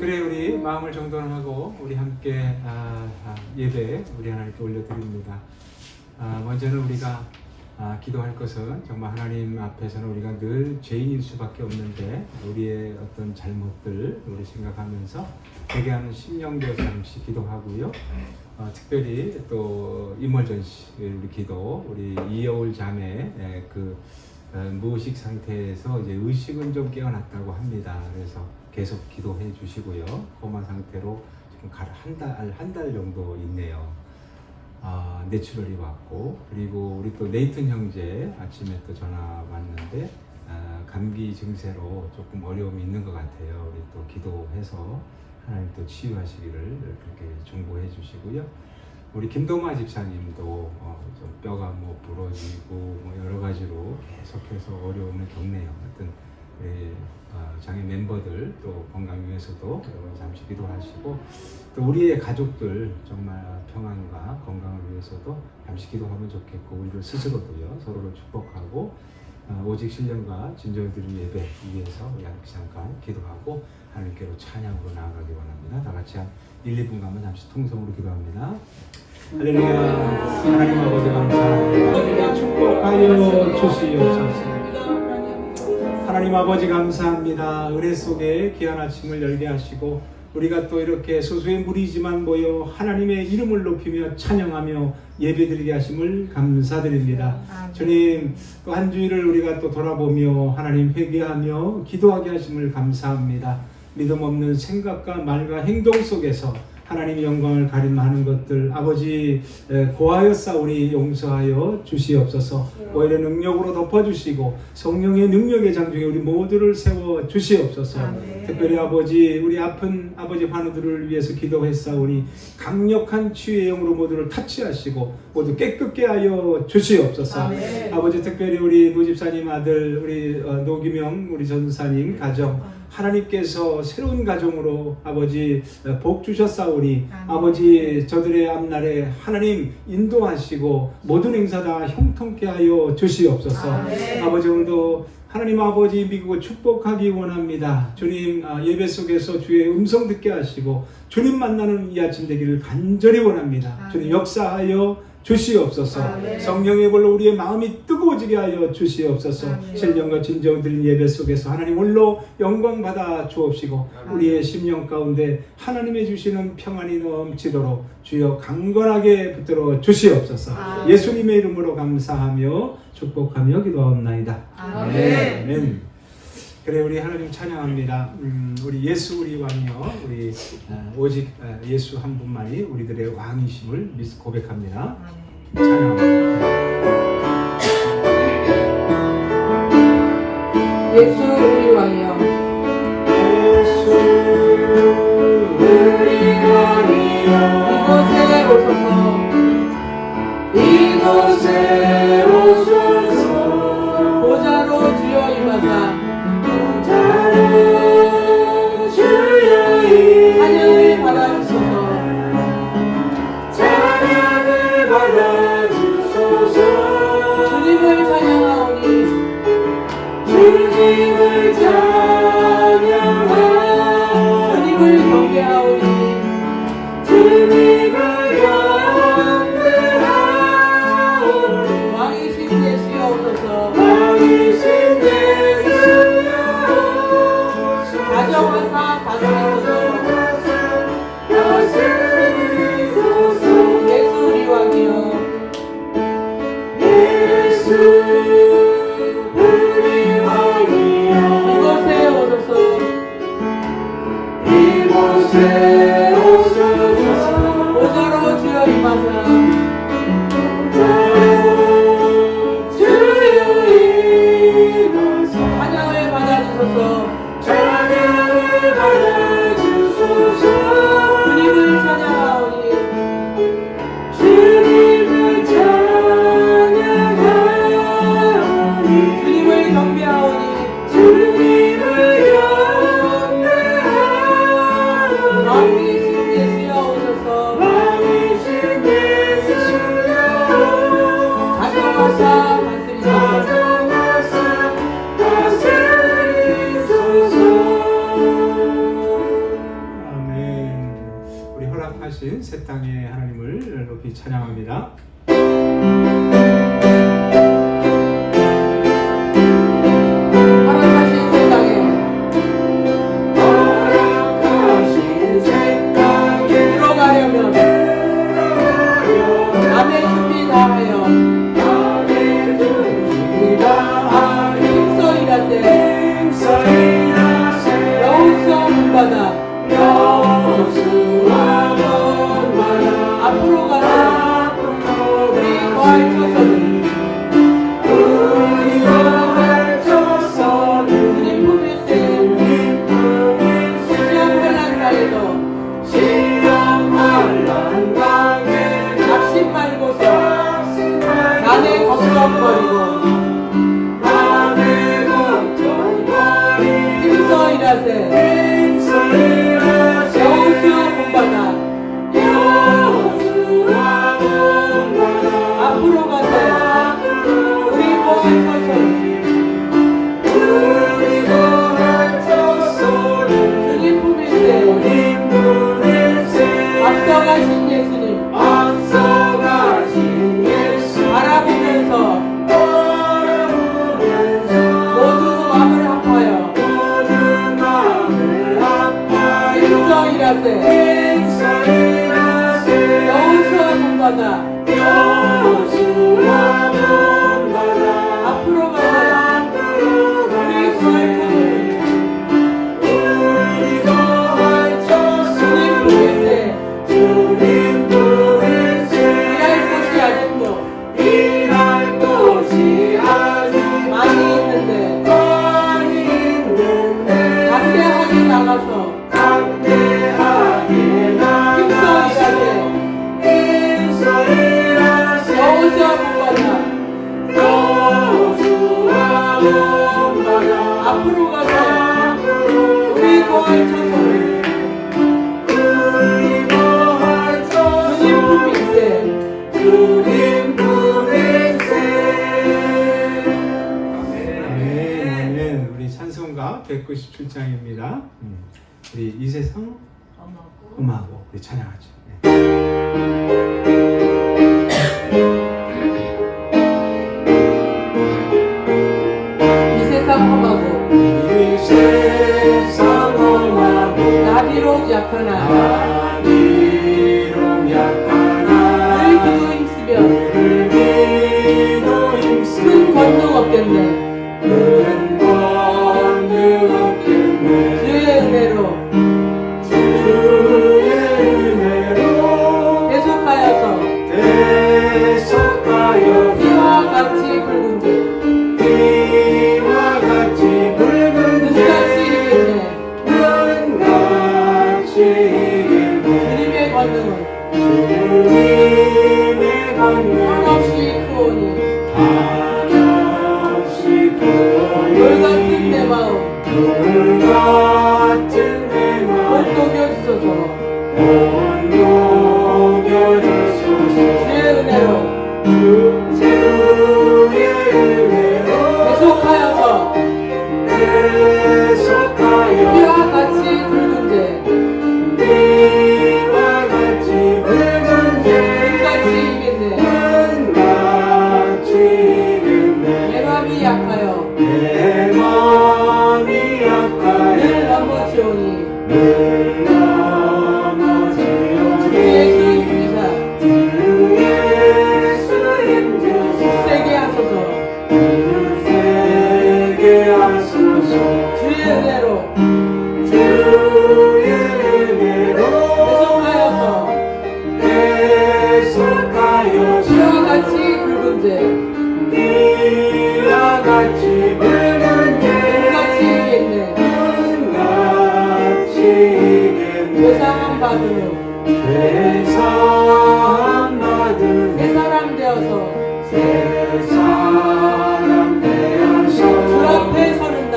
그래 우리 마음을 정돈하고 우리 함께 예배 우리 하나님께 올려드립니다. 먼저는 우리가 기도할 것은 정말 하나님 앞에서는 우리가 늘 죄인일 수밖에 없는데 우리의 어떤 잘못들 우리 생각하면서 회개하는 심령도 잠시 기도하고요. 특별히 또 임월전시 우리 기도 우리 이여울 자매 그 무의식 상태에서 이제 의식은 좀 깨어났다고 합니다. 그래서 계속 기도해 주시고요. 코마 상태로 지금 한 달 정도 있네요. 뇌출혈이 왔고, 그리고 우리 또 네이튼 형제 아침에 또 전화 왔는데 감기 증세로 조금 어려움이 있는 것 같아요. 우리 또 기도해서 하나님 또 치유하시기를 그렇게 중보해 주시고요. 우리 김동아 집사님도 좀 뼈가 뭐 부러지고 뭐 여러 가지로 계속해서 어려움을 겪네요. 하여튼 우리 장애 멤버들 또 건강 위해서도 잠시 기도하시고, 또 우리의 가족들 정말 평안과 건강을 위해서도 잠시 기도하면 좋겠고, 우리를 스스로도요 서로를 축복하고 오직 신령과 진정을 드리는 예배 위해서 우리 잠깐 기도하고 하나님께로 찬양으로 나아가기 원합니다. 다 같이 한 1, 2분간만 잠시 통성으로 기도합니다. 할렐루야. 하나님 아버지 감사합니다. 축복하여 주시옵소서. 하나님 아버지 감사합니다. 은혜 속에 귀한 아침을 열게 하시고 우리가 또 이렇게 소수의 무리지만 모여 하나님의 이름을 높이며 찬양하며 예배드리게 하심을 감사드립니다. 주님, 또 한 주일을 우리가 또 돌아보며 하나님 회개하며 기도하게 하심을 감사합니다. 믿음 없는 생각과 말과 행동 속에서 하나님의 영광을 가림하는 것들 아버지 고하였사오니 용서하여 주시옵소서. 오히려 능력으로 덮어주시고 성령의 능력의 장중에 우리 모두를 세워 주시옵소서. 특별히 아버지 우리 아픈 아버지 환우들을 위해서 기도했사오니 강력한 치유의 영으로 모두를 타치하시고 모두 깨끗게 하여 주시옵소서. 아버지 특별히 우리 노집사님 아들 우리 노기명 우리 전사님 가정 하나님께서 새로운 가정으로 아버지 복 주셨사오니 아버지 저들의 앞날에 하나님 인도하시고 모든 행사 다 형통케 하여 주시옵소서. 아버지 오늘도 하나님 아버지 믿고 축복하기 원합니다. 주님 예배 속에서 주의 음성 듣게 하시고 주님 만나는 이 아침 되기를 간절히 원합니다. 주님 역사하여 주시옵소서. 성령의 불로 우리의 마음이 뜨거워지게 하여 주시옵소서. 신령과 진정 드린 예배 속에서 하나님 홀로 영광 받아 주옵시고 우리의 심령 가운데 하나님의 주시는 평안이 넘치도록 주여 강건하게 붙들어 주시옵소서. 예수님의 이름으로 감사하며 축복하며 기도하옵나이다. 아멘. 그래 우리 하나님 찬양합니다. 우리 예수 우리 왕이여 우리 오직 예수 한 분만이 우리들의 왕이심을 고백합니다. 찬양합니다. 예수 우리 왕이여 예수 우리 왕이여 이곳에 오소서 보좌로 주여 임하사 찬양을 받아주소서. 찬양을 받아주소서. 주님을 찬양하오니 주님을 찬양하오니 주님을 경배하오니 주님을 경배하오니 왕이신 되시옵소서. 왕이신 되시옵소서. 가정하사 다스리소서. 다스리소서. 예수 우리 왕이여 예수 우리 왕이여 이곳에 오소서. 새 땅에 하나님을 높이 찬양합니다. 앞으로 가자. 우리 거할 처소는 주님 품일세. 시험 환난 땅에도 낙심 말고서 나의 걱정거리고 힘써 일하세. 여호수아 본받아. 앞으로 가세. 우리 거할 처소는 주님 품일세. 앞서가신 예수님 바라보면서 모두 마음을 합하여 힘써 일하세. 여호수아 본받아. 앞으로 가자. 우리 거할 처소는 주님 품일세. 일할 곳이 아직도 많이 있는데 담대하게 나가서 힘써 일하세. 여호수아 본받아. 앞으로 가자. 우리 거할 처소는 주님 품일세. 아멘. 우리 찬송가 197장입니다. 우리 이세성 음악하고 우리 찬양하죠. 이 세상 험하고 이 세상 험하고 나비로 약하나 늘 기도 힘쓰며 큰 권능 없겠네. 주의 은혜로 계속하여서 피와 같이 붉은 듯 눈같이 이기네. 주님의 권능은 한없이 크오니 돌 같은 내 마음 못 녹여주소서. 주의 은혜로 계속하여서 피와 같이 붉은 재 눈같이 이겠네. 내 맘이 약하여 늘 넘어지오니 주의 힘주사 세게 하소서. 주의 은혜로 계속하여서 피와 같이 붉은 재 눈같이 이겠네. 죄사함 받으며 새 사람 되어서 주 앞에 서는 날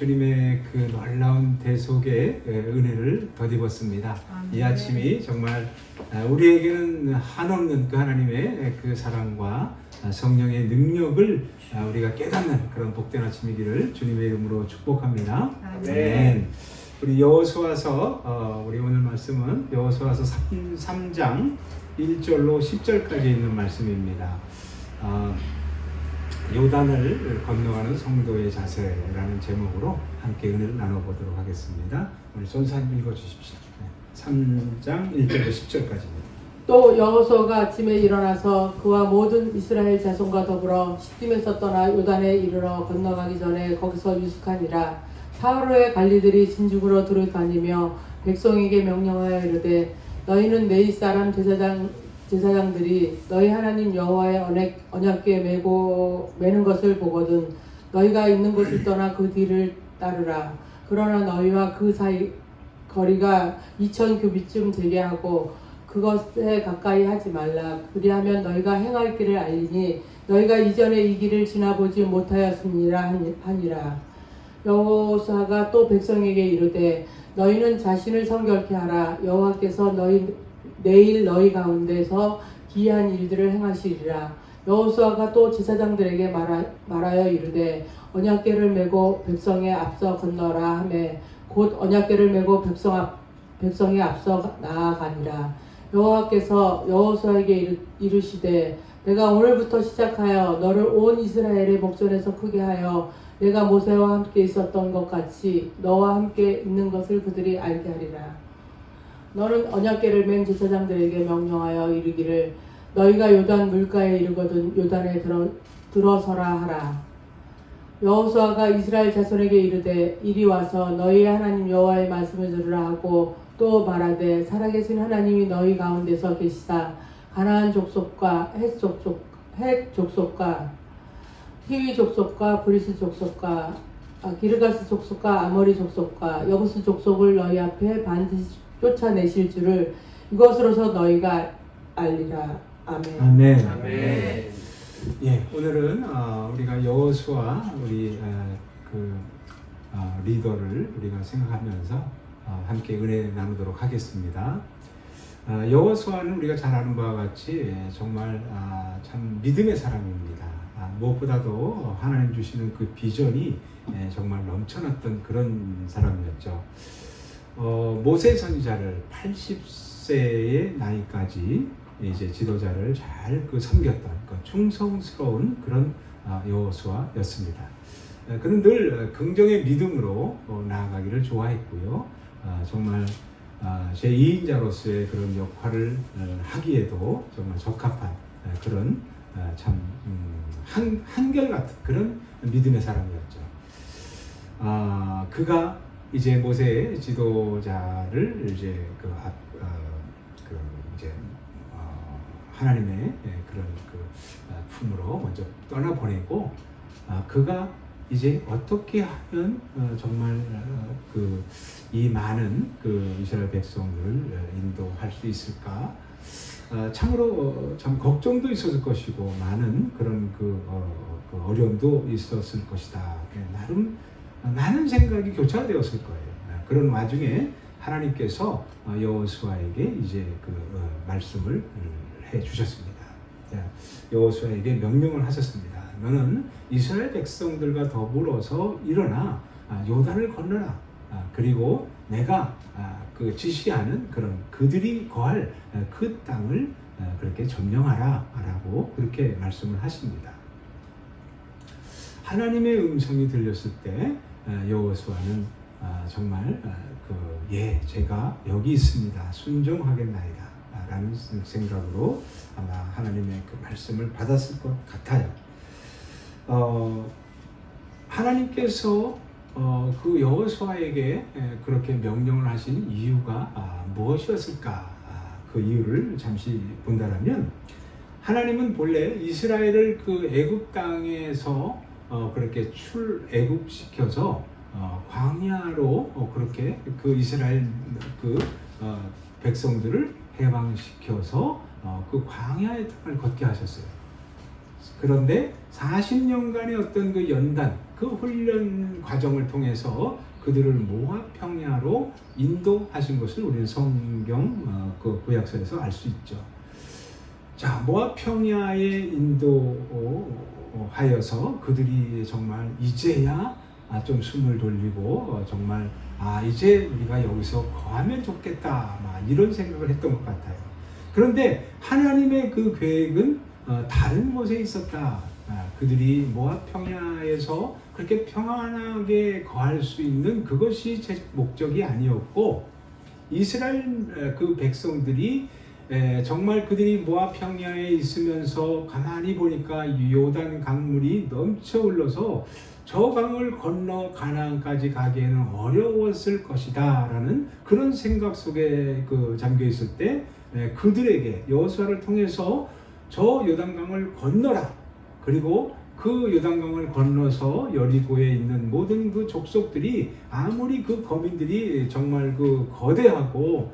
주님의 그 놀라운 대속의 은혜를 덧입었습니다. 이 아침이 정말 우리에게는 한없는 그 하나님의 그 사랑과 성령의 능력을 우리가 깨닫는 그런 복된 아침이기를 주님의 이름으로 축복합니다. 아멘. 우리 여호수아서 우리 오늘 말씀은 여호수아서 3장 1절로 10절까지 있는 말씀입니다. 요단을 건너가는 성도의 자세라는 제목으로 함께 은혜를 나눠보도록 하겠습니다. 우리 손사님 읽어주십시오. 3장 1절로 10절까지입니다. 또 여호수아가 아침에 일어나서 그와 모든 이스라엘 자손과 더불어 시딤에서 떠나 요단에 이르러 건너가기 전에 거기서 유숙하니라. 사흘 관리들이 진죽으로 들어다니며 백성에게 명령하여 이르되 너희는 내 사람 제사장들이 너희 하나님 여호와의 언약궤 매는 것을 보거든 너희가 있는 곳을 떠나 그 뒤를 따르라. 그러나 너희와 그 사이 거리가 2000규빗쯤 되게 하고 그것에 가까이 하지 말라. 그리하면 너희가 행할 길을 알리니 너희가 이전에 이 길을 지나보지 못하였음이라 하니라. 여호수아가 또 백성에게 이르되 너희는 자신을 성결케 하라. 여호와께서 내일 너희 가운데서 기이한 일들을 행하시리라. 여호수아가 또 제사장들에게 말하여 이르되 언약궤를 메고 백성에 앞서 건너라 하매 곧 언약궤를 메고 백성에 앞서 나아가니라. 여호와께서 여호수아에게 이르시되 내가 오늘부터 시작하여 너를 온 이스라엘의 목전에서 크게 하여 내가 모세와 함께 있었던 것 같이 너와 함께 있는 것을 그들이 알게 하리라. 너는 언약궤를 맨 제사장들에게 명령하여 이르기를 너희가 요단 물가에 이르거든 요단에 들어서라 하라. 여호수아가 이스라엘 자손에게 이르되 이리 와서 너희의 하나님 여호와의 말씀을 들으라 하고 또 말하되 살아계신 하나님이 너희 가운데서 계시사 가나안 족속과 헷 족속과 히위 족속과 브리스 족속과 기르가스 족속과 아모리 족속과 여부스 족속을 너희 앞에 반드시 쫓아내실 줄을 이것으로서 너희가 알리라. 아멘. 아멘. 아멘. 예, 오늘은 우리가 여호수아 우리 리더를 우리가 생각하면서 함께 은혜 나누도록 하겠습니다. 여호수아는 우리가 잘 아는 바와 같이 정말 참 믿음의 사람입니다. 무엇보다도 하나님 주시는 그 비전이 정말 넘쳐났던 그런 사람이었죠. 모세 선지자를 80세의 나이까지 이제 지도자를 잘 섬겼던 충성스러운 그런 여호수아였습니다. 그는 늘 긍정의 믿음으로 나아가기를 좋아했고요. 정말 제2인자로서의 그런 역할을 하기에도 정말 적합한 그런 참 한결같은 그런 믿음의 사람이었죠. 그가 이제 모세 지도자를 이제 하나님의 그런 품으로 먼저 떠나보내고 그가 이제 어떻게 하면 정말 이 많은 이스라엘 백성들을 인도할 수 있을까? 참으로 참 걱정도 있었을 것이고 많은 그런 어려움도 있었을 것이다. 나름 많은 생각이 교차되었을 거예요. 그런 와중에 하나님께서 여호수아에게 이제 말씀을 해 주셨습니다. 여호수아에게 명령을 하셨습니다. 너는 이스라엘 백성들과 더불어서 일어나 요단을 건너라. 그리고 내가 지시하는 그런 그들이 거할 그 땅을 그렇게 점령하라 라고 그렇게 말씀을 하십니다. 하나님의 음성이 들렸을 때 여호수아는 정말 제가 여기 있습니다. 순종하겠나이다 라는 생각으로 아마 하나님의 그 말씀을 받았을 것 같아요. 하나님께서 그 여호수아에게 그렇게 명령을 하신 이유가 무엇이었을까? 그 이유를 잠시 본다라면 하나님은 본래 이스라엘을 그 애굽 땅에서 그렇게 출애굽시켜서 광야로 그렇게 그 이스라엘 백성들을 해방시켜서 그 광야의 땅을 걷게 하셨어요. 그런데 40년간의 어떤 그 연단, 그 훈련 과정을 통해서 그들을 모압 평야로 인도하신 것을 우리는 성경 그 구약서에서 알 수 있죠. 자, 모압 평야에 인도하여서 그들이 정말 이제야 좀 숨을 돌리고 정말 이제 우리가 여기서 거하면 좋겠다 이런 생각을 했던 것 같아요. 그런데 하나님의 그 계획은 다른 곳에 있었다. 그들이 모압 평야에서 그렇게 평안하게 거할 수 있는 그것이 제 목적이 아니었고, 이스라엘 그 백성들이 정말 그들이 모압 평야에 있으면서 가만히 보니까 요단 강물이 넘쳐 흘러서 저 강을 건너 가나안까지 가기에는 어려웠을 것이다 라는 그런 생각 속에 잠겨 있을 때 그들에게 여호수아를 통해서 저 요단강을 건너라, 그리고 그 요단강을 건너서 여리고에 있는 모든 그 족속들이 아무리 그 거민들이 정말 그 거대하고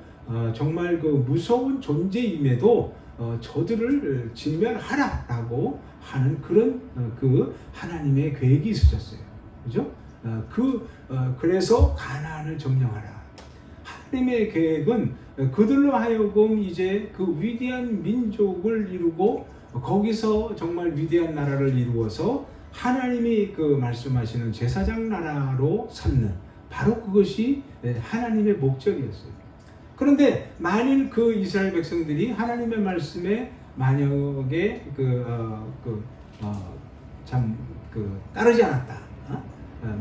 정말 그 무서운 존재임에도 저들을 진멸하라라고 하는 그런 그 하나님의 계획이 있으셨어요. 그죠? 그래서 가나안을 점령하라. 하나님의 계획은 그들로 하여금 이제 그 위대한 민족을 이루고 거기서 정말 위대한 나라를 이루어서 하나님이 그 말씀하시는 제사장 나라로 삼는 바로 그것이 하나님의 목적이었어요. 그런데 만일 그 이스라엘 백성들이 하나님의 말씀에 만약에 따르지 않았다,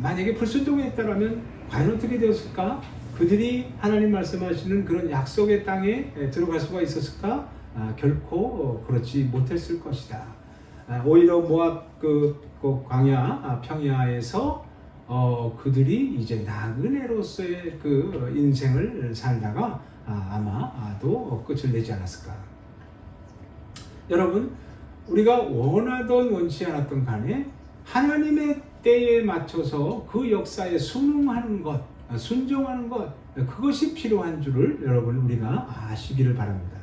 만약에 불순종했다라면 과연 어떻게 되었을까? 그들이 하나님 말씀하시는 그런 약속의 땅에 들어갈 수가 있었을까? 결코 그렇지 못했을 것이다. 오히려 모압 그 광야 평야에서 그들이 이제 나그네로서의 그 인생을 살다가 아마도 끝을 내지 않았을까. 여러분, 우리가 원하던 원치 않았던 간에 하나님의 때에 맞춰서 그 역사에 순응하는 것, 순종하는 것, 그것이 필요한 줄을 여러분 우리가 아시기를 바랍니다.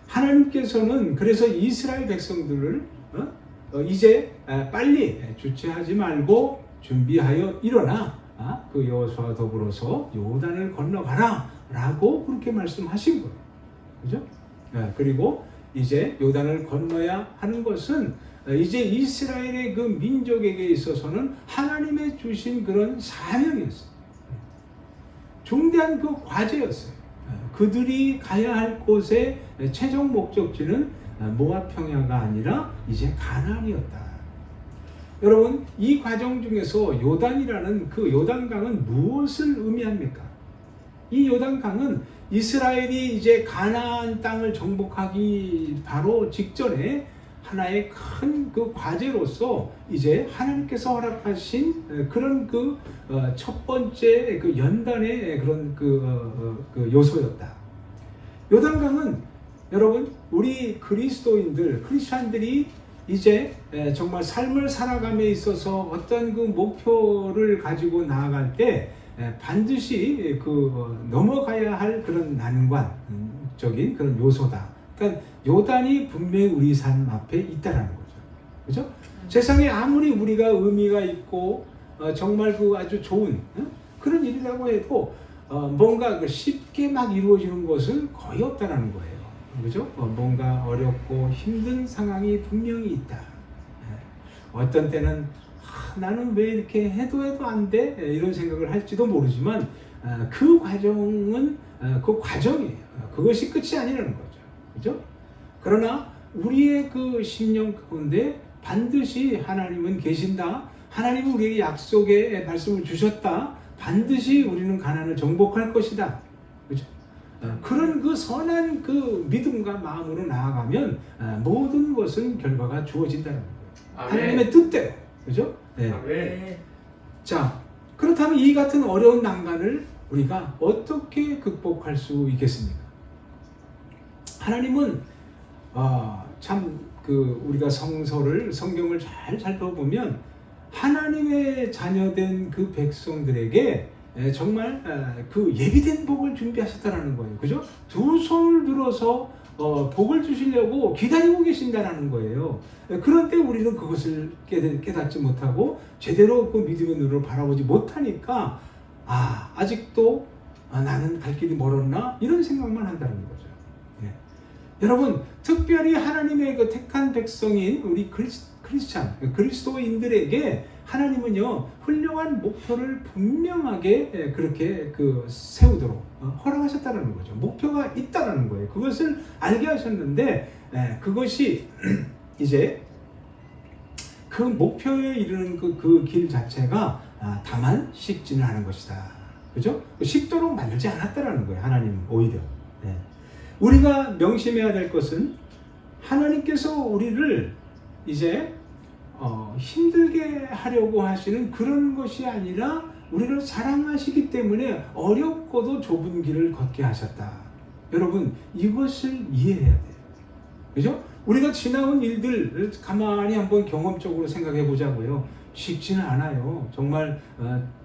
하나님께서는 그래서 이스라엘 백성들을 이제 빨리 주체하지 말고 준비하여 일어나 그 여호수아와 더불어서 요단을 건너가라 라고 그렇게 말씀하신 거예요. 그죠? 그리고 이제 요단을 건너야 하는 것은 이제 이스라엘의 그 민족에게 있어서는 하나님의 주신 그런 사명이었어요. 중대한 그 과제였어요. 그들이 가야 할 곳의 최종 목적지는 모압 평야가 아니라 이제 가나안이었다. 여러분, 이 과정 중에서 요단이라는 그 요단강은 무엇을 의미합니까? 이 요단강은 이스라엘이 이제 가나안 땅을 정복하기 바로 직전에 하나의 큰 그 과제로서 이제 하나님께서 허락하신 그런 그 첫 번째 그 연단의 그런 그 요소였다. 요단강은 여러분, 우리 그리스도인들, 크리스찬들이 이제 정말 삶을 살아감에 있어서 어떤 그 목표를 가지고 나아갈 때 반드시 넘어가야 할 그런 난관적인 그런 요소다. 그러니까 요단이 분명히 우리 삶 앞에 있다라는 거죠. 그죠? 세상에 아무리 우리가 의미가 있고 정말 그 아주 좋은 그런 일이라고 해도 뭔가 쉽게 막 이루어지는 것은 거의 없다라는 거예요. 그죠? 뭔가 어렵고 힘든 상황이 분명히 있다. 어떤 때는 나는 왜 이렇게 해도 안 돼? 이런 생각을 할지도 모르지만 그 과정은 그 과정이에요. 그것이 끝이 아니라는 거죠. 그죠? 그러나 우리의 그 심령 가운데 반드시 하나님은 계신다. 하나님은 우리에게 약속의 말씀을 주셨다. 반드시 우리는 가나안을 정복할 것이다. 그죠? 그런 그 선한 그 믿음과 마음으로 나아가면 모든 것은 결과가 주어진다는 거예요. 하나님의 뜻대로. 그죠? 네. 자, 그렇다면 이 같은 어려운 난관을 우리가 어떻게 극복할 수 있겠습니까? 하나님은 우리가 성경을 잘 살펴보면 하나님의 자녀된 그 백성들에게 정말 그 예비된 복을 준비하셨다는 거예요. 그죠? 두 손을 들어서 복을 주시려고 기다리고 계신다라는 거예요. 그런데 우리는 그것을 깨닫지 못하고 제대로 그 믿음의 눈으로 바라보지 못하니까 아직도 나는 갈 길이 멀었나? 이런 생각만 한다는 거죠. 예. 여러분, 특별히 하나님의 그 택한 백성인 우리 그리스도인들에게 하나님은요, 훌륭한 목표를 분명하게 그렇게 세우도록 허락하셨다는 거죠. 목표가 있다는 거예요. 그것을 알게 하셨는데, 그것이 이제 그 목표에 이르는 그 길 자체가 다만 쉽지는 않은 것이다. 그죠? 쉽도록 만들지 않았다라는 거예요. 하나님은 오히려. 우리가 명심해야 될 것은 하나님께서 우리를 이제 힘들게 하려고 하시는 그런 것이 아니라 우리를 사랑하시기 때문에 어렵고도 좁은 길을 걷게 하셨다. 여러분, 이것을 이해해야 돼요. 그죠? 우리가 지나온 일들 가만히 한번 경험적으로 생각해 보자고요. 쉽지는 않아요. 정말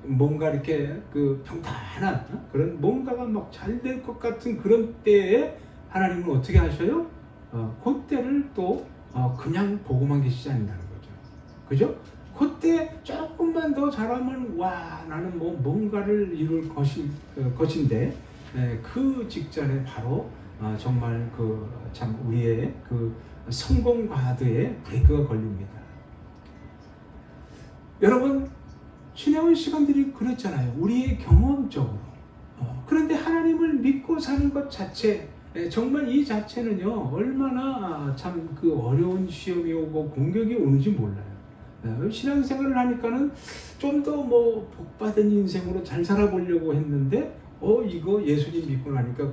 뭔가 이렇게 평탄한 그런 뭔가가 막 잘 될 것 같은 그런 때에 하나님은 어떻게 하셔요? 그때를 또 그냥 보고만 계시지 않는다는 거죠. 그죠? 그때 조금만 더 잘하면 나는 뭔가를 이룰 것인데 그 직전에 바로 정말 참 우리의 성공 가드에 브레이크가 걸립니다. 여러분, 지나온 시간들이 그랬잖아요. 우리의 경험적으로. 그런데 하나님을 믿고 사는 것 자체, 정말 이 자체는요, 얼마나 참 어려운 시험이 오고 공격이 오는지 몰라요. 신앙생활을 하니까는 좀 더 복받은 인생으로 잘 살아보려고 했는데, 이거 예수님 믿고 나니까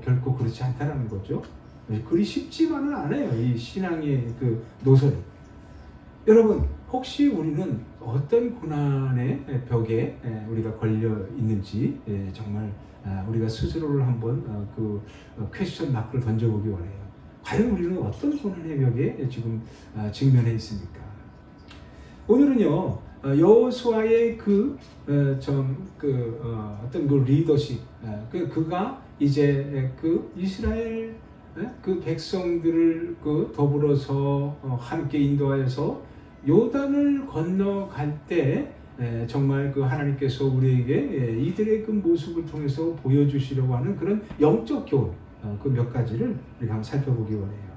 결코 그렇지 않다는 거죠. 그리 쉽지만은 않아요. 이 신앙의 노선이. 여러분, 혹시 우리는 어떤 고난의 벽에 우리가 걸려 있는지 정말 우리가 스스로를 한번 퀘스천 마크를 던져보기 원해요. 과연 우리는 어떤 고난의 벽에 지금 직면해 있습니까? 오늘은요, 여호수아의 어떤 리더십, 그가 이제 이스라엘 백성들을 더불어서 함께 인도하여서 요단을 건너갈 때 정말 하나님께서 우리에게 이들의 모습을 통해서 보여주시려고 하는 그런 영적 교훈 몇 가지를 우리가 한번 살펴보기 원해요.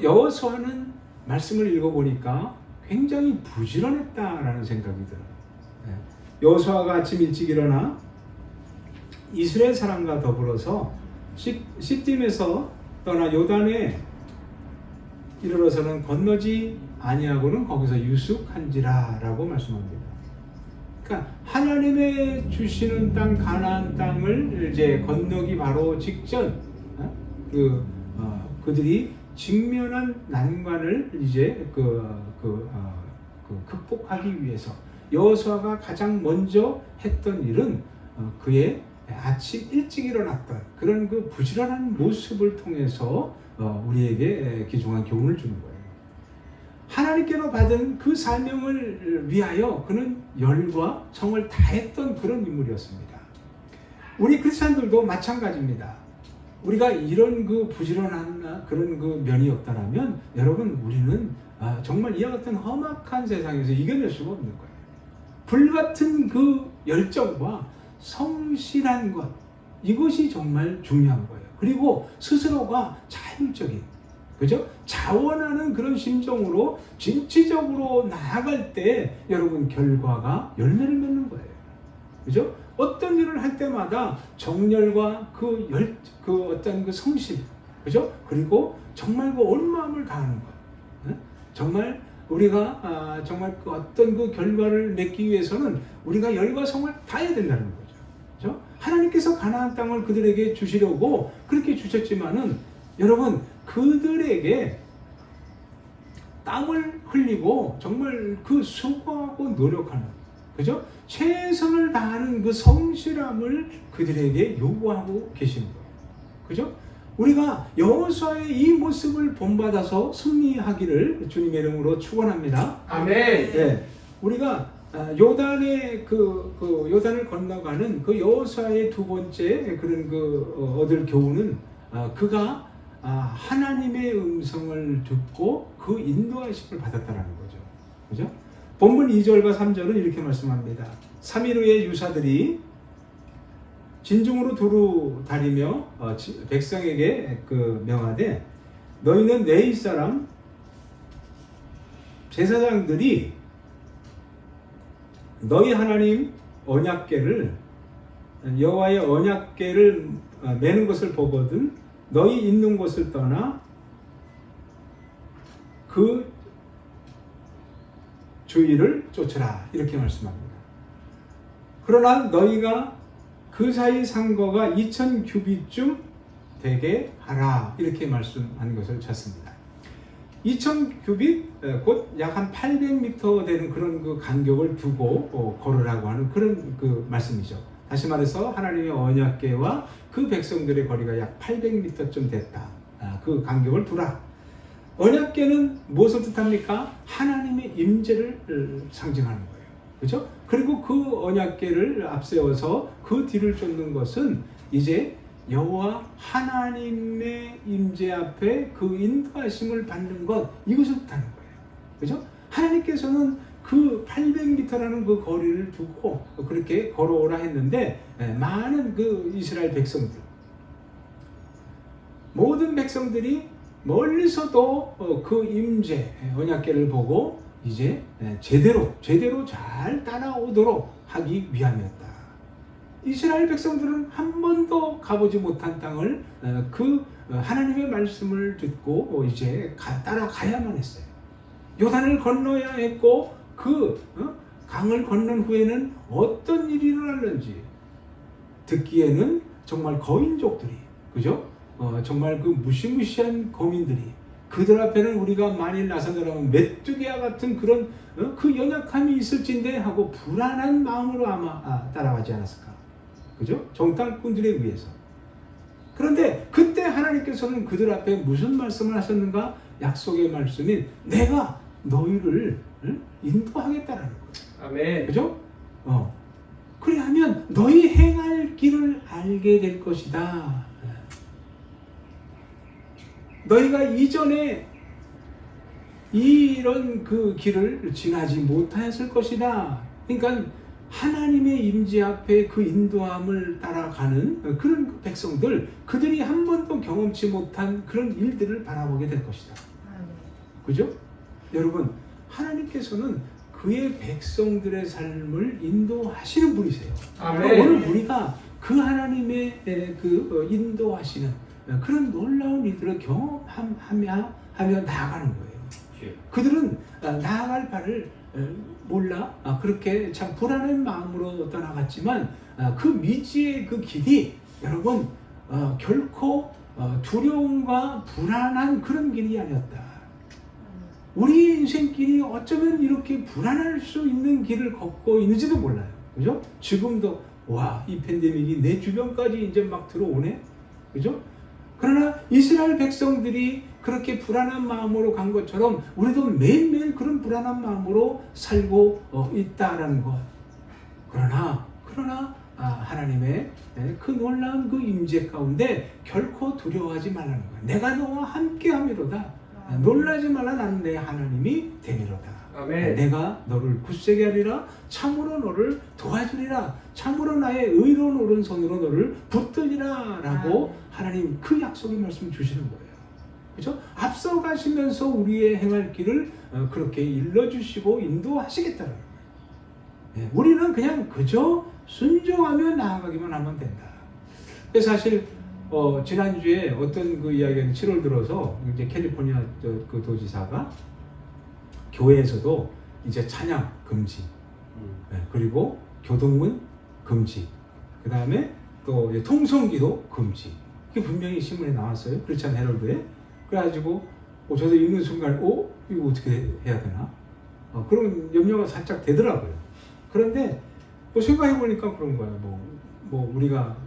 여호수아는 말씀을 읽어보니까 굉장히 부지런했다라는 생각이 들어요. 여호수아가 아침 일찍 일어나 이스라엘 사람과 더불어서 시딤에서 떠나 요단에 이르러서는 건너지 아니하고는 거기서 유숙한지라라고 말씀합니다. 그러니까 하나님의 주시는 땅 가나안 땅을 이제 건너기 바로 직전 그들이 직면한 난관을 이제 극복하기 위해서 여호수아가 가장 먼저 했던 일은 그의 아침 일찍 일어났던 그런 부지런한 모습을 통해서 우리에게 귀중한 교훈을 주는 거예요. 하나님께로 받은 그 사명을 위하여 그는 열과 성을 다했던 그런 인물이었습니다. 우리 크리스찬들도 마찬가지입니다. 우리가 이런 부지런한 그런 면이 없다라면 여러분, 우리는 정말 이와 같은 험악한 세상에서 이겨낼 수가 없는 거예요. 불같은 열정과 성실한 것, 이것이 정말 중요한 거예요. 그리고 스스로가 자율적인, 그죠? 자원하는 그런 심정으로 진취적으로 나아갈 때 여러분 결과가 열매를 맺는 거예요. 그죠? 어떤 일을 할 때마다 정열과 어떤 성실, 그죠? 그리고 정말 온 마음을 다하는 것. 정말 우리가 정말 어떤 결과를 맺기 위해서는 우리가 열과 성을 다해야 된다는 거죠. 그죠? 하나님께서 가나안 땅을 그들에게 주시려고 그렇게 주셨지만은 여러분, 그들에게 땀을 흘리고 정말 수고하고 노력하는, 그죠? 최선을 다하는 성실함을 그들에게 요구하고 계시는 거예요. 그죠? 우리가 여호수아의 이 모습을 본받아서 승리하기를 주님의 이름으로 축원합니다. 아멘. 네, 우리가 요단의 요단을 건너가는 여호수아의 두 번째 그런 얻을 교훈은 그가 하나님의 음성을 듣고 그 인도하심을 받았다라는 거죠. 그죠? 본문 2절과 3절은 이렇게 말씀합니다. 3일 후에 유사들이 진중으로 두루 다니며 백성에게 명하되 너희는 내 이사람 제사장들이 너희 하나님 언약궤를 여호와의 언약궤를 매는 것을 보거든 너희 있는 곳을 떠나 그 주위를 쫓으라 이렇게 말씀합니다. 그러나 너희가 그 사이 상거가 2000 규빗쯤 되게 하라 이렇게 말씀한 것을 찾습니다. 2000 규빗 곧 약 한 800m 되는 그런 그 간격을 두고 걸으라고 하는 그런 그 말씀이죠. 다시 말해서 하나님의 언약궤와 그 백성들의 거리가 약 800m쯤 됐다. 그 간격을 두라. 언약궤는 무엇을 뜻합니까? 하나님의 임재를 상징하는 거예요. 그렇죠? 그리고 그 언약궤를 앞세워서 그 뒤를 쫓는 것은 이제 여호와 하나님의 임재 앞에 그 인도하심을 받는 것, 이것을 뜻하는 거예요. 그죠? 하나님께서는 그 800m라는 그 거리를 두고 그렇게 걸어오라 했는데 많은 그 이스라엘 백성들, 모든 백성들이 멀리서도 그 임재 언약궤를 보고 이제 제대로 잘 따라오도록 하기 위함이었다. 이스라엘 백성들은 한 번도 가보지 못한 땅을 그 하나님의 말씀을 듣고 이제 따라가야만 했어요. 요단을 건너야 했고 그 강을 건넌 후에는 어떤 일이 일어났는지 듣기에는 정말 거인족들이, 그죠? 정말 그 무시무시한 거민들이 그들 앞에는 우리가 만일 나서더라면 메뚜기와 같은 그런 그 연약함이 있을진데 하고 불안한 마음으로 아마 따라가지 않았을까. 그죠? 정탐꾼들에 의해서. 그런데 그때 하나님께서는 그들 앞에 무슨 말씀을 하셨는가? 약속의 말씀인 내가 너희를 인도하겠다라는 거예요. 아멘. 그죠? 그래야면 너희 행할 길을 알게 될 것이다. 너희가 이전에 이런 그 길을 지나지 못하였을 것이다. 그러니까 하나님의 임재 앞에 그 인도함을 따라가는 그런 백성들, 그들이 한 번도 경험치 못한 그런 일들을 바라보게 될 것이다. 그죠? 여러분, 하나님께서는 그의 백성들의 삶을 인도하시는 분이세요. 아멘. 오늘 우리가 그 하나님의 그 인도하시는 그런 놀라운 일들을 경험하며 나아가는 거예요. 그들은 나아갈 바를 몰라 그렇게 참 불안한 마음으로 떠나갔지만 그 미지의 그 길이 여러분 결코 두려움과 불안한 그런 길이 아니었다. 우리 인생길이 어쩌면 이렇게 불안할 수 있는 길을 걷고 있는지도 몰라요. 그죠? 지금도 와, 이 팬데믹이 내 주변까지 이제 막 들어오네. 그죠? 그러나 이스라엘 백성들이 그렇게 불안한 마음으로 간 것처럼 우리도 매일매일 그런 불안한 마음으로 살고 있다라는 것. 그러나 하나님의 그 놀라운 그 임재 가운데 결코 두려워하지 말라는 거야. 내가 너와 함께함이로다. 놀라지 말라. 나는 내 하나님이 되리로다. 아멘. 내가 너를 굳세게 하리라. 참으로 너를 도와주리라. 참으로 나의 의로운 오른손으로 너를 붙들리라 라고 하나님 그 약속의 말씀 주시는 거예요. 그렇죠? 앞서가시면서 우리의 행할 길을 그렇게 일러주시고 인도하시겠다는 거예요. 우리는 그냥 그저 순종하며 나아가기만 하면 된다. 그래서 사실 지난주에 어떤 그 이야기는 7월 들어서 이제 캘리포니아 그 도지사가 교회에서도 이제 찬양 금지, 그리고 교동문 금지, 그 다음에 또 통성기도 금지. 이게 분명히 신문에 나왔어요. 크리스찬 헤럴드에. 그래가지고 저도 읽는 순간 이거 어떻게 해야 되나? 그런 염려가 살짝 되더라고요. 그런데 생각해보니까 그런 거야. 뭐 우리가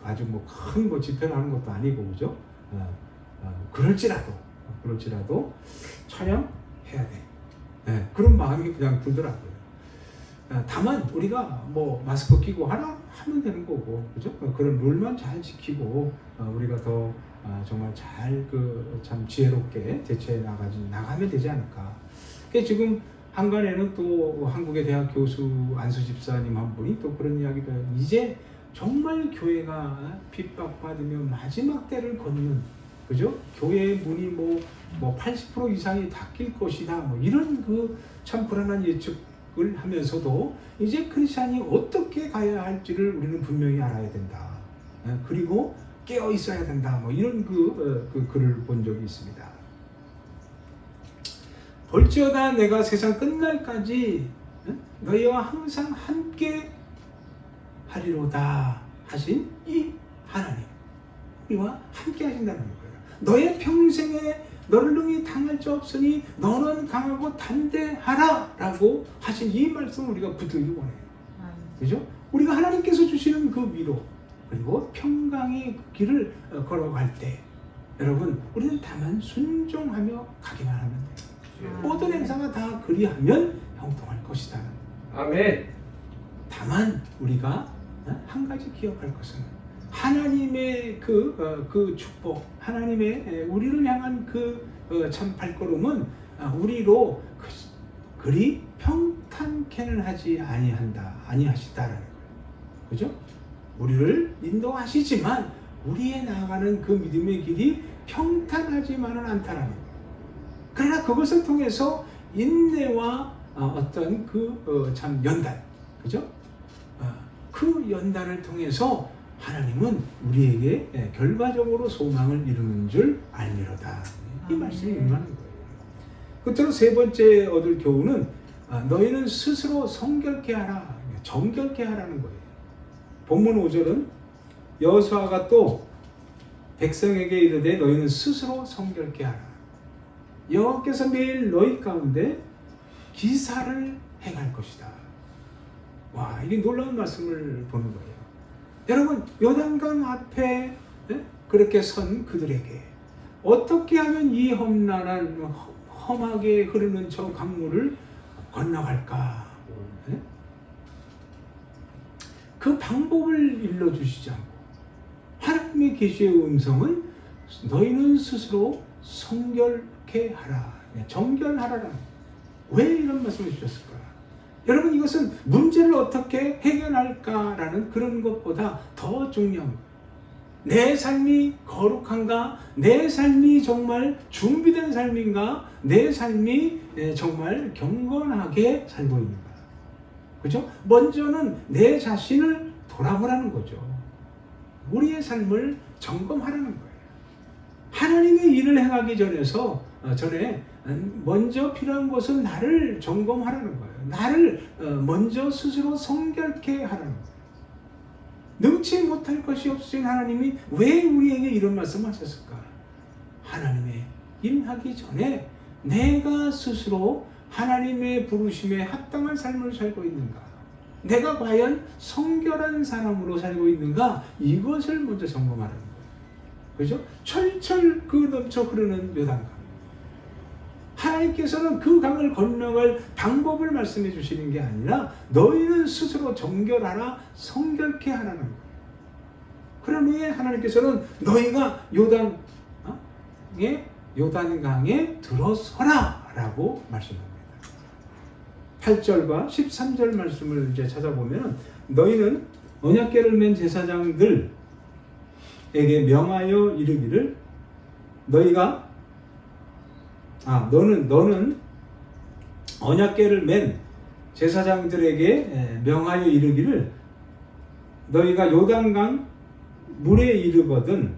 아주 큰 집회를 하는 것도 아니고, 그죠? 그럴지라도 찬양해야 돼. 그런 마음이 그냥 들더라고요. 다만 우리가 마스크 끼고 하면 되는 거고, 그죠? 그런 룰만 잘 지키고 우리가 더 정말 잘 참 지혜롭게 대처해 나가면 되지 않을까. 지금 한간에는 또 한국의 대학 교수 안수 집사님 한 분이 또 그런 이야기도 해요. 이제 정말 교회가 핍박받으며 마지막 때를 걷는, 그죠? 교회의 문이 뭐 80% 이상이 닫힐 것이다. 뭐 이런 참 불안한 예측을 하면서도 이제 크리스찬이 어떻게 가야 할지를 우리는 분명히 알아야 된다. 그리고 깨어 있어야 된다. 뭐 이런 글을 본 적이 있습니다. 볼지어다 내가 세상 끝날까지 너희와 항상 함께 하리로다 하신 이 하나님, 우리와 함께 하신다는 거예요. 너의 평생에 너를 능히 당할 자 없으니 너는 강하고 담대하라 라고 하신 이 말씀을 우리가 붙들기 원해요. 그죠? 우리가 하나님께서 주시는 그 위로, 그리고 평강의 그 길을 걸어갈 때 여러분, 우리는 다만 순종하며 가기만 하면 돼요. 모든 행사가 다 그리하면 형통할 것이다. 아멘. 다만 우리가 한 가지 기억할 것은 하나님의 그 축복, 하나님의 우리를 향한 참 발걸음은 우리로 그리 평탄케는 하지 아니하시다라는 거예요. 그죠? 우리를 인도하시지만 우리의 나아가는 그 믿음의 길이 평탄하지만은 않다라는 거예요. 그러나 그것을 통해서 인내와 어떤 참 연단, 그죠? 그 연단을 통해서 하나님은 우리에게 결과적으로 소망을 이루는 줄 알미로다. 이 말씀이 임하는 거예요. 끝으로 세 번째 얻을 교훈은 너희는 스스로 성결케 하라, 정결케 하라는 거예요. 본문 5절은 여호수아가 또 백성에게 이르되 너희는 스스로 성결케 하라. 여호와께서 매일 너희 가운데 기사를 행할 것이다. 와, 이게 놀라운 말씀을 보는 거예요. 여러분, 요단강 앞에 그렇게 선 그들에게 어떻게 하면 이 험난한 험하게 흐르는 저 강물을 건너갈까? 그 방법을 일러주시지 않고 하나님의 계시의 음성은 너희는 스스로 성결케 하라, 정결하라. 왜 이런 말씀을 주셨을까? 여러분, 이것은 문제를 어떻게 해결할까라는 그런 것보다 더 중요한 거예요. 내 삶이 거룩한가? 내 삶이 정말 준비된 삶인가? 내 삶이 정말 경건하게 살고 있는가? 그죠? 먼저는 내 자신을 돌아보라는 거죠. 우리의 삶을 점검하라는 거예요. 하나님의 일을 행하기 전에 먼저 필요한 것은 나를 점검하라는 거예요. 나를 먼저 스스로 성결케 하라는 거예요. 능치 못할 것이 없으신 하나님이 왜 우리에게 이런 말씀을 하셨을까? 하나님의 일하기 전에 내가 스스로 하나님의 부르심에 합당한 삶을 살고 있는가? 내가 과연 성결한 사람으로 살고 있는가? 이것을 먼저 점검하라는 거예요. 그죠? 철철 넘쳐 흐르는 요단강. 하나님께서는 그 강을 건너갈 방법을 말씀해 주시는 게 아니라 너희는 스스로 정결하라, 성결케 하라는 거예요. 그런 후에 하나님께서는 너희가 요단강에 들어서라 라고 말씀합니다. 8절과 13절 말씀을 이제 찾아보면 너희는 언약궤를 맨 제사장들에게 명하여 이르기를 너는 언약궤를 맨 제사장들에게 명하여 이르기를 너희가 요단강 물에 이르거든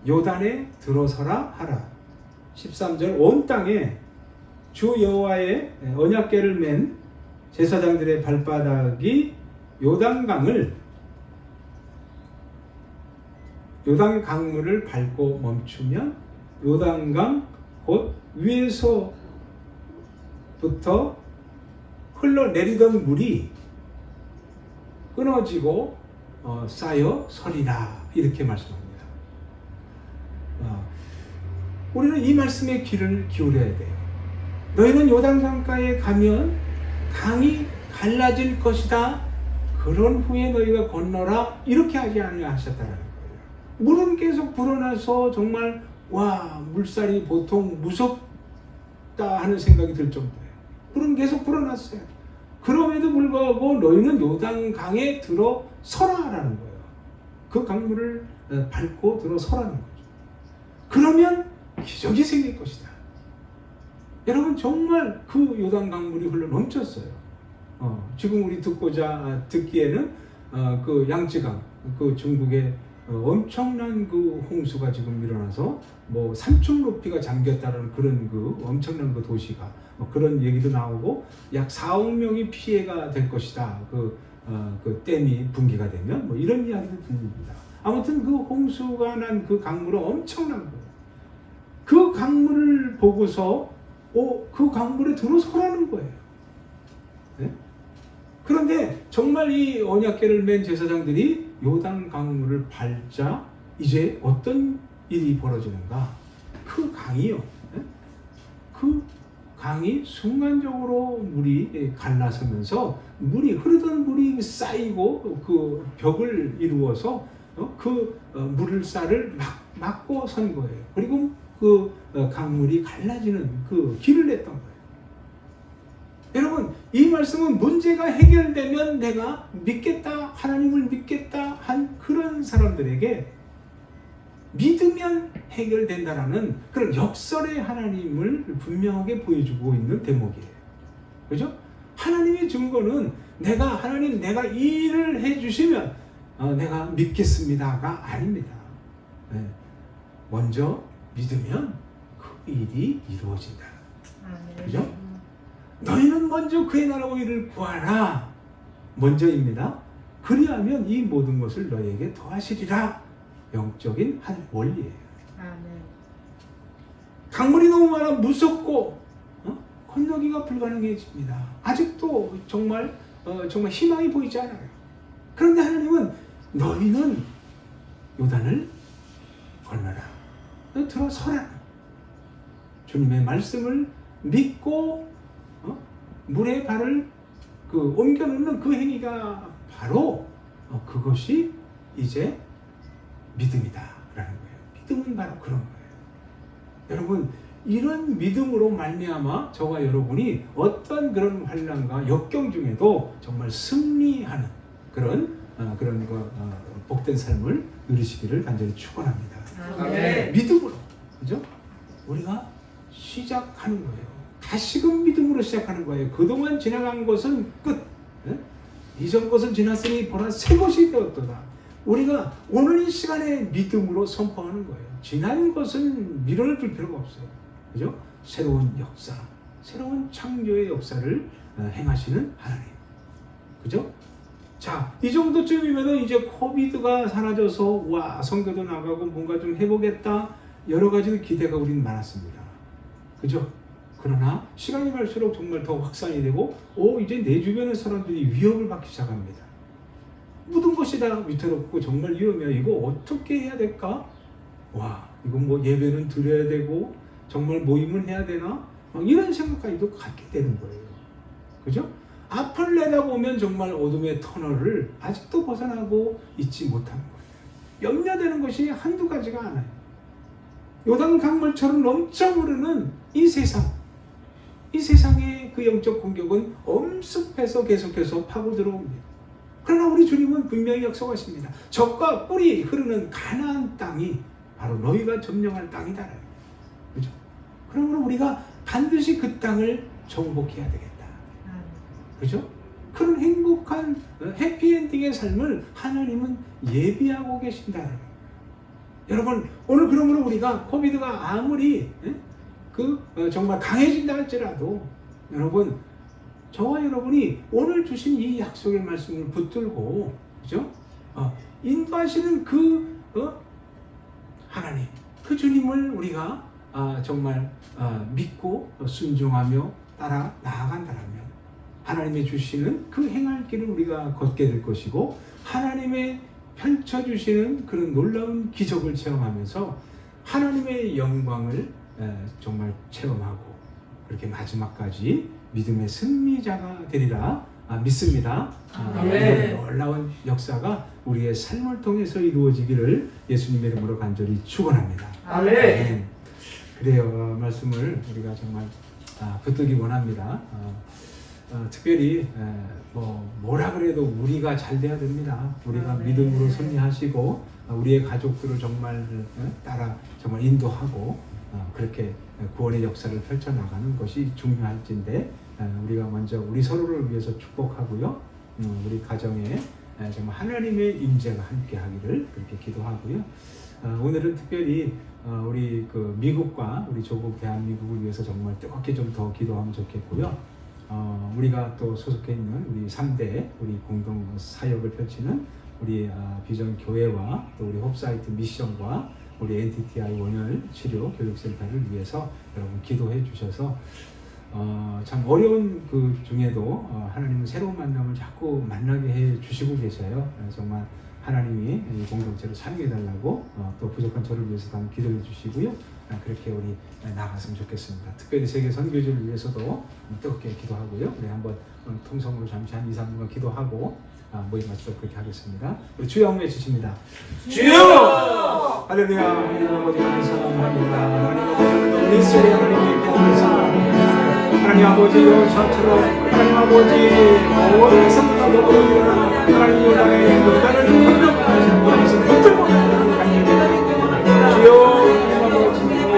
요단에 들어서라 하라. 13절 온 땅에 주 여호와의 언약궤를 맨 제사장들의 발바닥이 요단 강물을 밟고 멈추면 요단강 곧 위에서부터 흘러내리던 물이 끊어지고 쌓여 서리라 이렇게 말씀합니다. 우리는 이 말씀에 귀를 기울여야 돼요. 너희는 요단강가에 가면 강이 갈라질 것이다. 그런 후에 너희가 건너라 이렇게 하지 아니하셨다라는 거예요. 물은 계속 불어나서 정말 와 물살이 보통 무섭다 하는 생각이 들 정도예요. 물은 계속 불어났어요. 그럼에도 불구하고 너희는 요단강에 들어서라라는 거예요. 그 강물을 밟고 들어서라는 거죠. 그러면 기적이 생길 것이다. 여러분 정말 그 요단 강물이 흘러 넘쳤어요. 지금 우리 듣기에는 그 양쯔강, 그 중국의 엄청난 그 홍수가 지금 일어나서 뭐 3층 높이가 잠겼다는 그런 그 엄청난 그 도시가 그런 얘기도 나오고 약 4억 명이 피해가 될 것이다. 그 댐이 붕괴가 되면 뭐 이런 이야기도 들립니다. 아무튼 그 홍수가 난 그 강물은 엄청난 거예요. 그 강물을 보고서 그 강물에 들어서라는 거예요. 네? 그런데 정말 이 언약궤를 맨 제사장들이 요단 강물을 밟자 이제 어떤 일이 벌어지는가? 그 강이요. 네? 그 강이 순간적으로 물이 갈라서면서 흐르던 물이 쌓이고 그 벽을 이루어서 그 물살을 막고 선 거예요. 그리고 그 강물이 갈라지는 그 길을 냈던 거예요. 여러분 이 말씀은 문제가 해결되면 내가 믿겠다, 하나님을 믿겠다 한 그런 사람들에게 믿으면 해결된다라는 그런 역설의 하나님을 분명하게 보여주고 있는 대목이에요. 그죠? 하나님의 증거는 하나님 내가 이 일을 해주시면 내가 믿겠습니다가 아닙니다. 네. 먼저 믿으면 그 일이 이루어진다. 그죠? 너희는 먼저 그의 나라와 의를 구하라. 먼저입니다. 그리하면 이 모든 것을 너희에게 더하시리라. 영적인 한 원리예요. 아멘. 강물이 너무 많아 무섭고 건너기가 불가능해집니다. 아직도 정말 희망이 보이지 않아요. 그런데 하나님은 너희는 요단을 건너라. 들어서라. 주님의 말씀을 믿고 물에 발을 옮겨놓는 그 행위가 바로 그것이 이제 믿음이다라는 거예요. 믿음은 바로 그런 거예요. 여러분 이런 믿음으로 말미암아 저와 여러분이 어떤 그런 환난과 역경 중에도 정말 승리하는 그런 복된 삶을 누리시기를 간절히 축원합니다. 아멘. 믿음으로, 그죠? 우리가 시작하는 거예요. 다시금 믿음으로 시작하는 거예요. 그동안 지나간 것은 끝. 이전 것은 지났으니 보라 새 것이 되었도다. 우리가 오늘 이 시간에 믿음으로 선포하는 거예요. 지난 것은 미련을 둘 필요가 없어요. 그죠? 새로운 역사, 새로운 창조의 역사를 행하시는 하나님. 그죠? 자, 이 정도쯤이면 이제 코비드가 사라져서 와 선교도 나가고 뭔가 좀 해보겠다 여러 가지 기대가 우리는 많았습니다. 그죠? 그러나 시간이 갈수록 정말 더 확산이 되고 이제 내 주변의 사람들이 위협을 받기 시작합니다. 모든 것이 다 위태롭고 정말 위험해요. 이거 어떻게 해야 될까? 와, 이건 뭐 예배는 드려야 되고 정말 모임을 해야 되나? 이런 생각까지도 갖게 되는 거예요. 그죠? 앞을 내다보면 정말 어둠의 터널을 아직도 벗어나고 있지 못하는 거예요. 염려되는 것이 한두 가지가 않아요. 요단 강물처럼 넘쳐 흐르는 이 세상의 그 영적 공격은 엄습해서 계속해서 파고 들어옵니다. 그러나 우리 주님은 분명히 약속하십니다. 젖과 꿀이 흐르는 가나안 땅이 바로 너희가 점령할 땅이다. 그죠? 그러므로 우리가 반드시 그 땅을 정복해야 되겠다. 그죠? 그런 행복한 해피엔딩의 삶을 하나님은 예비하고 계신다는 거예요. 여러분 오늘 그러므로 우리가 코비드가 아무리 정말 강해진다 할지라도 여러분 저와 여러분이 오늘 주신 이 약속의 말씀을 붙들고 그죠? 인도하시는 하나님 그 주님을 우리가 정말 믿고 순종하며 따라 나아간다면 하나님의 주시는 그 행할 길을 우리가 걷게 될 것이고 하나님의 펼쳐주시는 그런 놀라운 기적을 체험하면서 하나님의 영광을 정말 체험하고 그렇게 마지막까지 믿음의 승리자가 되리라 믿습니다. 아멘. 이런 놀라운 역사가 우리의 삶을 통해서 이루어지기를 예수님의 이름으로 간절히 축원합니다. 아멘. 그래요. 말씀을 우리가 정말 붙들기 원합니다. 특별히 뭐라 그래도 우리가 잘 돼야 됩니다. 우리가 믿음으로 승리하시고 우리의 가족들을 정말 따라 정말 인도하고 그렇게 구원의 역사를 펼쳐나가는 것이 중요할진데 우리가 먼저 우리 서로를 위해서 축복하고요. 우리 가정에 정말 하나님의 임재가 함께하기를 그렇게 기도하고요. 오늘은 특별히 우리 그 미국과 우리 조국 대한민국을 위해서 정말 뜨겁게 좀 더 기도하면 좋겠고요. 우리가 또 소속해 있는 우리 3대 우리 공동 사역을 펼치는 우리 비전 교회와 또 우리 홉사이트 미션과 우리 NTTI 원열 치료 교육센터를 위해서 여러분 기도해 주셔서 참 어려운 그 중에도 하나님은 새로운 만남을 자꾸 만나게 해 주시고 계셔요. 정말 하나님이 이 공동체를 사용해 달라고 또 부족한 저를 위해서도 한번 기도해 주시고요. 그렇게 우리 나갔으면 좋겠습니다. 특별히 세계 선교지를 위해서도 뜨겁게 기도하고요. 우리 한번 통성으로 잠시 한 2, 3분간 기도하고 모임 마치도록 그렇게 하겠습니다. 우리 주여 한번 해주십니다. 주여! 할렐루야. 하나님 아버지 감사합니다. 하나님 아버지 우리 속에 하나님께 감사합니다. 하나님 아버지 요사처럼 하나님 아버지 모든 성도가 더불어 일어나 하나님 요단의 요단을 건너가신 분이신 붙들고 주여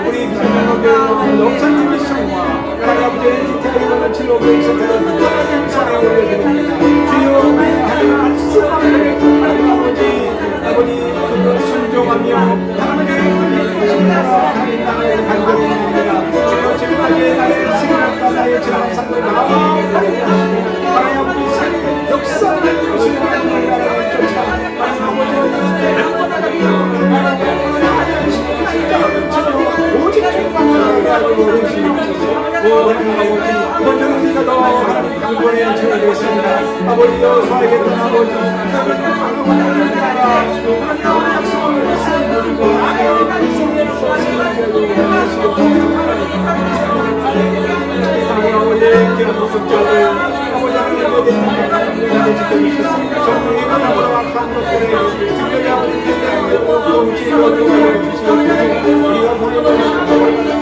우리 하나님 역사님 미션과 하나님 아버지 NTTI 원을 치료 교육센터를 하나님 산에 올려드립니다. 주여 하나님 말씀하시네 하나님 아버지 그걸 순종하며 하나님의 끌리시니라 하나님 나를 간절히 합니다. 주여 지금까지 나의 생각과 나의 지나상을 하나님 아버지 삶의 역사를 이루시는 하나님을 나라를 쫓아 하나님 아버지 오직 주님만 가지고 오시옵소서. 하나님 아버지 먼저는 우리가 더 하나님 강권에 처해되겠습니다. 아버지 여호수아에게 떠난 아버지 너는 강력한 하나님 나라 하나님 약속을 말씀드리고 하나님 말씀을 아버지 기억하고 걱정을 아버지 하나님의 대통령을 지켜주시고 정령이 바라보러 악한 것들을 특별히 아버지 대통령을 공치로 도와주시옵소서. 우리가 보내는 하나님께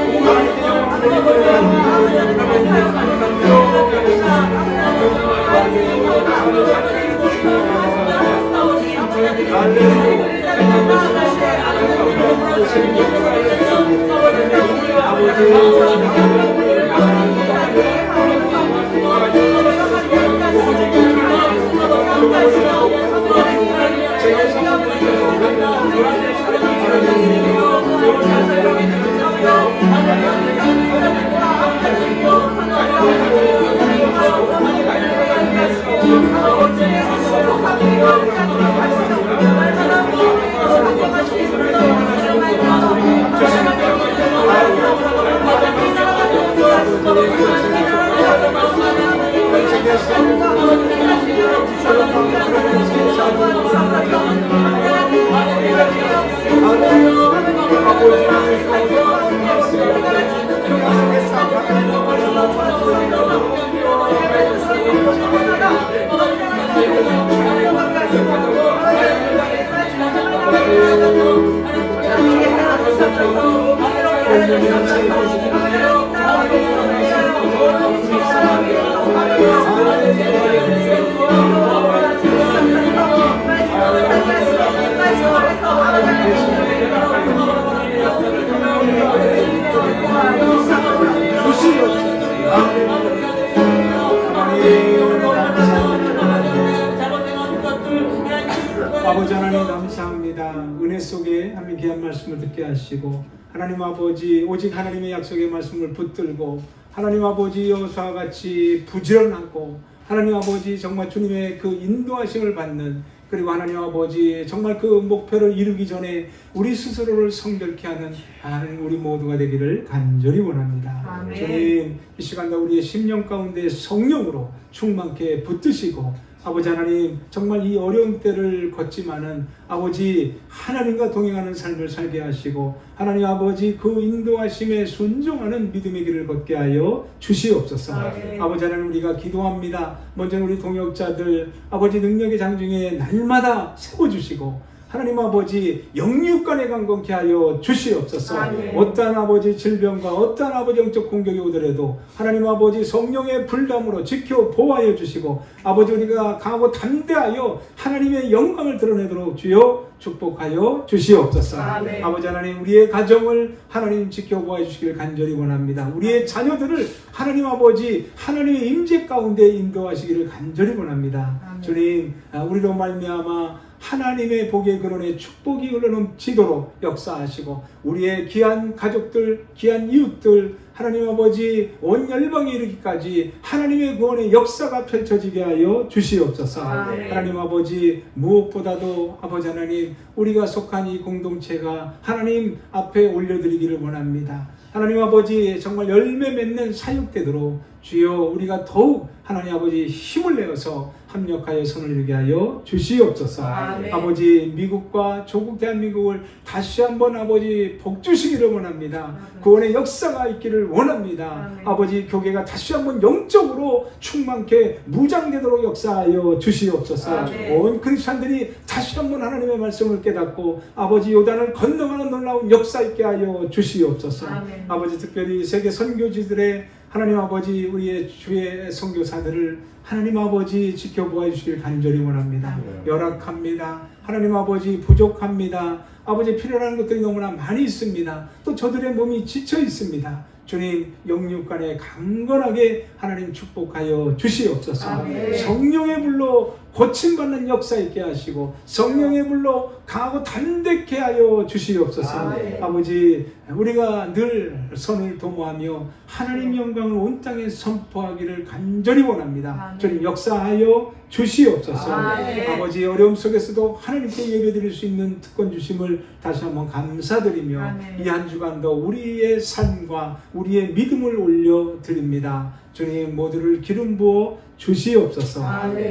아버지 하나님 감사합니다. 은혜 속에 하나님 귀한 말씀을 듣게 하시고 하나님 아버지 오직 하나님의 약속의 말씀을 붙들고 하나님 아버지 여호수아와 같이 부지런하고 하나님 아버지 정말 주님의 그 인도하심을 받는 그리고 하나님 아버지 정말 그 목표를 이루기 전에 우리 스스로를 성결케 하는 하나님 우리 모두가 되기를 간절히 원합니다. 아멘. 주님 이 시간도 우리의 심령 가운데 성령으로 충만케 붙드시고 아버지 하나님, 정말 이 어려운 때를 걷지만은 아버지 하나님과 동행하는 삶을 살게 하시고 하나님 아버지 그 인도하심에 순종하는 믿음의 길을 걷게 하여 주시옵소서. 아버지 하나님, 우리가 기도합니다. 먼저 우리 동역자들 아버지 능력의 장중에 날마다 세워주시고 하나님 아버지 영육간에 강건케 하여 주시옵소서. 어떠한 아버지 질병과 어떠한 아버지 영적 공격이 오더라도 하나님 아버지 성령의 불담으로 지켜 보호하여 주시고 아버지 우리가 강하고 담대하여 하나님의 영광을 드러내도록 주여 축복하여 주시옵소서. 아버지 하나님, 우리의 가정을 하나님 지켜 보호해 주시길 간절히 원합니다. 우리의 자녀들을 하나님 아버지 하나님의 임재 가운데 인도하시기를 간절히 원합니다. 주님, 우리로 말미암아 하나님의 복의 근원에 축복이 흘러넘치도록 역사하시고 우리의 귀한 가족들, 귀한 이웃들 하나님 아버지 온 열방에 이르기까지 하나님의 구원의 역사가 펼쳐지게 하여 주시옵소서. 하나님 아버지, 무엇보다도 아버지 하나님, 우리가 속한 이 공동체가 하나님 앞에 올려드리기를 원합니다. 하나님 아버지, 정말 열매 맺는 사역되도록 주여 우리가 더욱 하나님 아버지 힘을 내어서 합력하여 선을 이루게 하여 주시옵소서. 아버지, 미국과 조국 대한민국을 다시 한번 아버지 복 주시기를 원합니다. 구원의 역사가 있기를 원합니다. 아버지, 교회가 다시 한번 영적으로 충만케 무장되도록 역사하여 주시옵소서. 온 크리스찬들이 다시 한번 하나님의 말씀을 깨닫고 아버지 요단을 건너가는 놀라운 역사 있게 하여 주시옵소서. 아버지, 특별히 세계 선교지들의 하나님 아버지 우리의 주의 선교사들을 하나님 아버지 지켜보아 주시길 간절히 원합니다. 열악합니다. 하나님 아버지 부족합니다. 아버지 필요한 것들이 너무나 많이 있습니다. 또 저들의 몸이 지쳐 있습니다. 주님, 영육간에 강건하게 하나님 축복하여 주시옵소서. 성령의 불로 고침받는 역사 있게 하시고 성령의 불로 강하고 담대케 하여 주시옵소서. 아버지, 우리가 늘 선을 도모하며 하나님 영광을 온 땅에 선포하기를 간절히 원합니다. 주님, 역사하여 주시옵소서. 아버지, 어려움 속에서도 하나님께 예배드릴 수 있는 특권 주심을 다시 한번 감사드리며 이 한 주간도 우리의 삶과 우리의 믿음을 올려드립니다. 주님, 모두를 기름 부어 주시옵소서.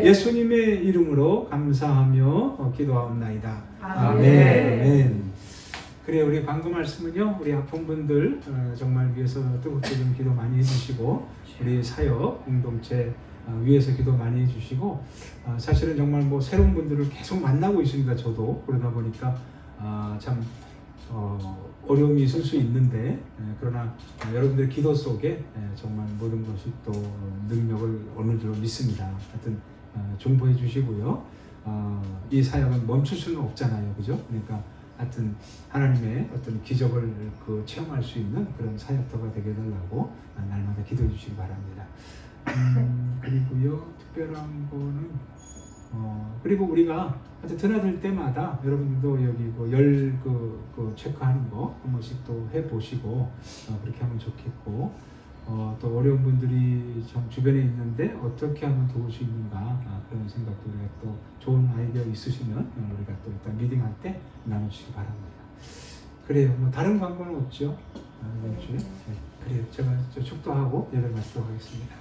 예수님의 이름으로 감사하며 기도하옵나이다. 아멘. 그래, 우리 방금 말씀은요, 우리 아픈 분들 정말 위해서 뜨겁게 좀 기도 많이 해주시고 우리 사역 공동체 위해서 기도 많이 해주시고 사실은 정말 뭐 새로운 분들을 계속 만나고 있습니다. 저도 그러다 보니까 참 어려움이 있을 수 있는데 그러나 여러분들 기도 속에 정말 모든 것이 또 능력을 어느 정도 믿습니다. 하여튼 정보해 주시고요. 이 사역은 멈출 수는 없잖아요, 그죠? 그러니까 하여튼 하나님의 어떤 기적을 체험할 수 있는 그런 사역터가 되게 해달라고 날마다 기도해 주시기 바랍니다. 그리고요, 특별한 거는 그리고 우리가 드나들 때마다 여러분도 여기 열 체크하는 거 한 번씩 또 해보시고 그렇게 하면 좋겠고 또 어려운 분들이 좀 주변에 있는데 어떻게 하면 도울 수 있는가 그런 생각도 우리가 또 좋은 아이디어 있으시면 우리가 또 일단 미팅할 때 나누시기 바랍니다. 그래요. 뭐 다른 광고는 없죠? 이번 주에? 네. 그래요. 제가 축도하고 예배 마치도록 하겠습니다.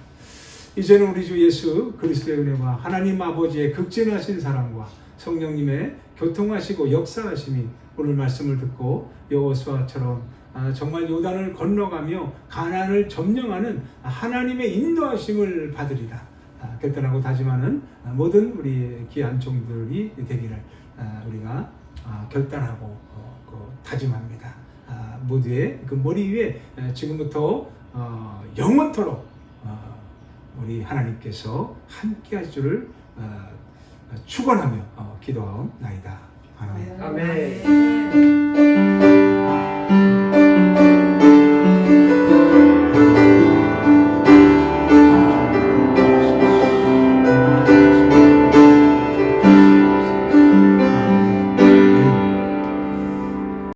이제는 우리 주 예수 그리스도의 은혜와 하나님 아버지의 극진하신 사랑과 성령님의 교통하시고 역사하심이 오늘 말씀을 듣고 여호수아처럼 정말 요단을 건너가며 가나안을 점령하는 하나님의 인도하심을 받으리라 결단하고 다짐하는 모든 우리 귀한 종들이 되기를 우리가 결단하고 다짐합니다. 모두의 그 머리 위에 지금부터 영원토록 우리 하나님께서 함께 할 줄을 축원하며 기도하옵나이다. 아멘. 아멘.